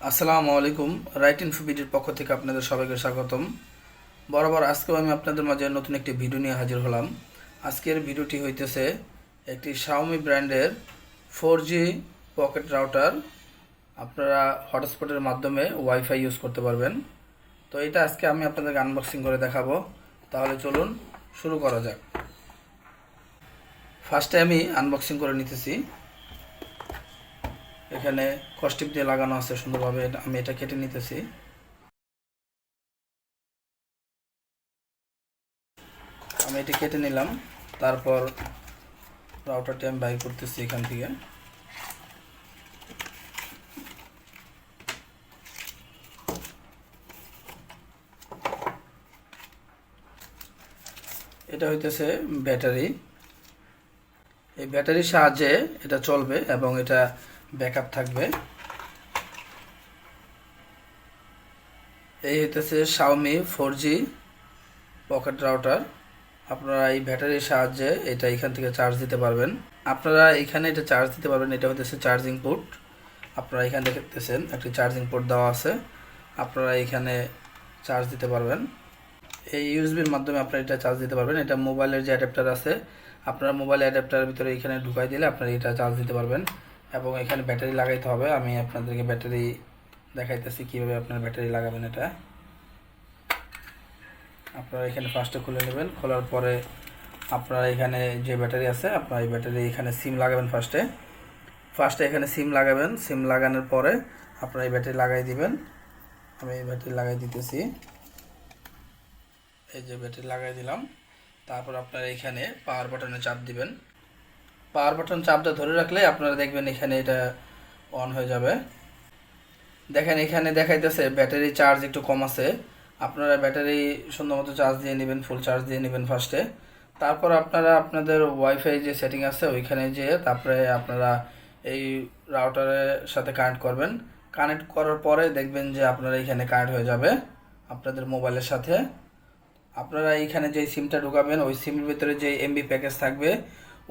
আসসালামু আলাইকুম। রাইটিনফোবিডের পক্ষ থেকে আপনাদের সবাইকে স্বাগতম। বরাবর আজকেও আমি আপনাদের মাঝে নতুন একটি ভিডিও নিয়ে হাজির হলাম। আজকের ভিডিওটি হইতেছে একটি শাওমি ব্র্যান্ডের 4G পকেট রাউটার। আপনারা হটস্পটের মাধ্যমে ওয়াইফাই ইউজ করতে পারবেন। তো এটা আজকে আমি আপনাদেরকে আনবক্সিং করে দেখাবো। তাহলে চলুন শুরু করা যাক। ফার্স্টে আমি আনবক্সিং করে নিতেছি। এখানে কস্টিপ দিয়ে লাগানো আছে সুন্দরভাবে, আমি এটা কেটে নিতেছি। আমি এটি কেটে নিলাম, তারপর রাউটারটি আমি বাইর করতেছি এখান থেকে। এটা হইতেছে ব্যাটারি। এই ব্যাটারির সাহায্যে এটা চলবে এবং এটা ব্যাকআপ থাকবে। এই হইতেছে শাওমি 4G পকেট রাউটার। আপনারা এই ব্যাটারির সাহায্যে এটা এখান থেকে চার্জ দিতে পারবেন। আপনারা এখানে এটা চার্জ দিতে পারবেন। এটা হইতেছে চার্জিং পোর্ট। আপনারা এখানে দেখতেছেন একটি চার্জিং পোর্ট দেওয়া আছে। আপনারা এখানে চার্জ দিতে পারবেন। এই ইউএসবির মাধ্যমে আপনারা এটা চার্জ দিতে পারবেন। এটা মোবাইলের যে অ্যাডাপ্টার আছে, আপনারা মোবাইল অ্যাডাপ্টারের ভিতরে এখানে ঢুকাই দিলে আপনারা এটা চার্জ দিতে পারবেন। এবং এখানে ব্যাটারি লাগাইতে হবে। আমি আপনাদেরকে ব্যাটারি দেখাইতেছি কিভাবে আপনারা ব্যাটারি লাগাবেন। এটা আপনারা এখানে ফার্স্টে খুলে নেবেন। খোলার পরে আপনারা এখানে যে ব্যাটারি আছে, আপনারা এই ব্যাটারি এখানে সিম লাগাবেন। ফার্স্টে এখানে সিম লাগাবেন। সিম লাগানোর পরে আপনারা এই ব্যাটারি লাগাই দিবেন। আমি এই ব্যাটারি লাগাই দিতেছি। এই যে ব্যাটারি লাগাই দিলাম। তারপর আপনারা এখানে পাওয়ার বাটনে চাপ দিবেন। পাওয়ার বাটন চাপটা ধরে রাখলে আপনারা দেখবেন এখানে এটা অন হয়ে যাবে। দেখেন এখানে দেখাইতেছে ব্যাটারি চার্জ একটু কম আছে। আপনারা ব্যাটারি সুন্দর মতো চার্জ দিয়ে নেবেন, ফুল চার্জ দিয়ে নেবেন ফার্স্টে। তারপর আপনারা আপনাদের ওয়াইফাই যে সেটিং আছে ওইখানে যেয়ে তারপরে আপনারা এই রাউটারের সাথে কানেক্ট করবেন। কানেক্ট করার পরে দেখবেন যে আপনারা এখানে কানেক্ট হয়ে যাবে আপনাদের মোবাইলের সাথে। আপনারা এইখানে যে সিমটা ঢোকাবেন ওই সিমের ভিতরে যে এমবি প্যাকেজ থাকবে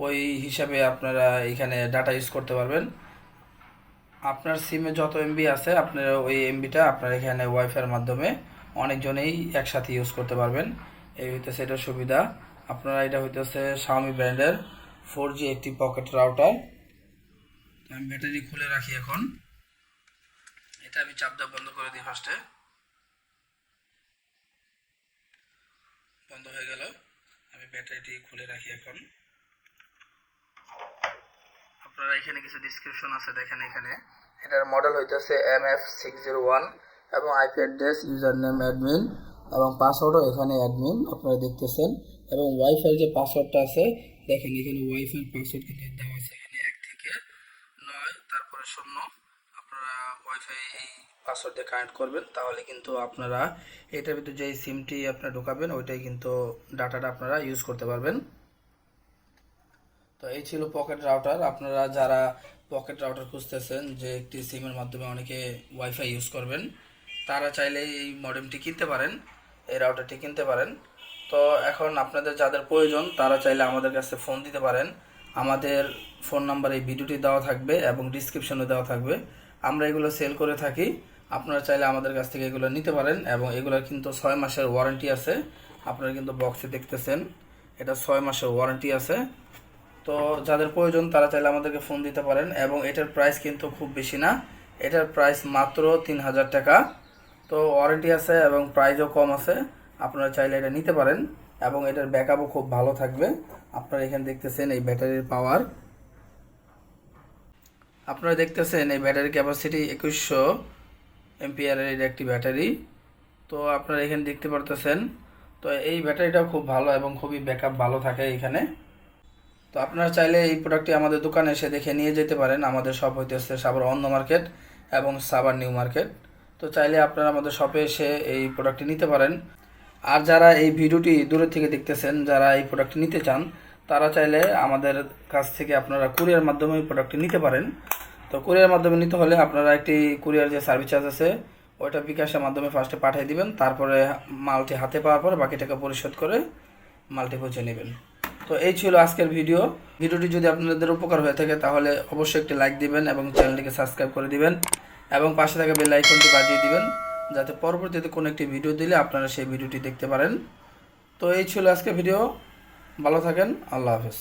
ওই হিসাবে আপনারা এখানে ডাটা ইউজ করতে পারবেন। আপনার সিমে যত এমবি আছে আপনারা ওই এমবিটা আপনার এখানে ওয়াইফাইয়ের মাধ্যমে অনেকজনেই একসাথে ইউজ করতে পারবেন। এই হইতেছে এটার সুবিধা। আপনারা এটা হইতেছে শাওমি ব্র্যান্ডের 4G একটি পকেট রাউটার। আমি ব্যাটারি খুলে রাখি এখন। এটা আমি চাপটা বন্ধ করে দিই ফার্স্টে। বন্ধ হয়ে গেল। আমি ব্যাটারিটি খুলে রাখি এখন। আপনারা এখানে কিছু ডেসক্রিপশন আছে দেখেন। এখানে এটার মডেল হইতেছে MF601 এবং IP address, user name admin এবং পাসওয়ার্ডও এখানে অ্যাডমিন আপনারা দেখতেছেন। এবং ওয়াইফাই যে পাসওয়ার্ডটা আছে দেখেন এখানে ওয়াইফাই পাসওয়ার্ড কিন্তু দেওয়া আছে এখানে 1 থেকে 9 তারপরে 0। আপনারা ওয়াইফাই এই পাসওয়ার্ড দিয়ে কানেক্ট করবেন, তাহলে কিন্তু আপনারা এটার ভিতরে যে সিমটি আপনারা ঢোকাবেন ওইটাই কিন্তু ডাটাটা আপনারা ইউজ করতে পারবেন। তো এই ছিল পকেট রাউটার। আপনারা যারা পকেট রাউটার খুঁজতেছেন যে একটি সিমের মাধ্যমে অনেকে ওয়াইফাই ইউজ করবেন, তারা চাইলে এই মডেমটি কিনতে পারেন, এই রাউটারটি কিনতে পারেন। তো এখন আপনাদের যাদের প্রয়োজন তারা চাইলে আমাদের কাছে ফোন দিতে পারেন। আমাদের ফোন নাম্বার এই ভিডিওটি দেওয়া থাকবে এবং ডিসক্রিপশনে দেওয়া থাকবে। আমরা এগুলো সেল করে থাকি। আপনারা চাইলে আমাদের কাছ থেকে এগুলো নিতে পারেন এবং এগুলোর কিন্তু 6 মাসের ওয়ারেন্টি আছে। আপনারা কিন্তু বক্সে দেখতেছেন এটা 6 মাসের ওয়ারেন্টি আছে। তো যাদের প্রয়োজন তারা চাইলে আমাদেরকে ফোন দিতে পারেন। এবং এটার প্রাইস কিন্তু খুব বেশি না, এটার প্রাইস মাত্র 3000 টাকা। তো ওয়ারেন্টি আছে এবং প্রাইসও কম আছে। আপনারা চাইলে এটা নিতে পারেন এবং এটার ব্যাকআপও খুব ভালো থাকবে। আপনারা এখানে দেখতেছেন এই ব্যাটারির পাওয়ার। আপনারা দেখতেছেন এই ব্যাটারির ক্যাপাসিটি 2100 এমপিআরের একটি ব্যাটারি। তো আপনারা এখানে দেখতে পারতেছেন। তো এই ব্যাটারিটাও খুব ভালো এবং খুবই ব্যাকআপ ভালো থাকে এখানে। তো আপনারা চাইলে এই প্রোডাক্টটি আমাদের দোকানে এসে দেখে নিয়ে যেতে পারেন। আমাদের শপ হইতেছে সাভার অন্য মার্কেট এবং সাভার নিউ মার্কেট। তো চাইলে আপনারা আমাদের শপে এসে এই প্রোডাক্টটি নিতে পারেন। আর যারা এই ভিডিওটি দূরের থেকে দেখতেছেন, যারা এই প্রোডাক্টটি নিতে চান, তারা চাইলে আমাদের কাছ থেকে আপনারা কুরিয়ার মাধ্যমে এই প্রোডাক্টটি নিতে পারেন। তো কুরিয়ার মাধ্যমে নিতে হলে আপনারা একটি কুরিয়ার যে সার্ভিস চার্জ আছে ওইটা বিকাশের মাধ্যমে ফার্স্টে পাঠিয়ে দিবেন। তারপরে মালটি হাতে পাওয়ার পরে বাকি টাকা পরিশোধ করে মালটি পৌঁছে নেবেন। তো এই ছিল আজকের ভিডিওটি যদি আপনাদের উপকার হয়ে থাকে তাহলে অবশ্যই একটি লাইক দিবেন এবং চ্যানেলটিকে সাবস্ক্রাইব করে দিবেন এবং পাশে থাকা বেল আইকনটি বাজিয়ে দিবেন, যাতে পরবর্তীতে কোনো একটি ভিডিও দিলে আপনারা সেই ভিডিওটি দেখতে পারেন। তো এই ছিল আজকে ভিডিও। ভালো থাকেন। আল্লাহ হাফেজ।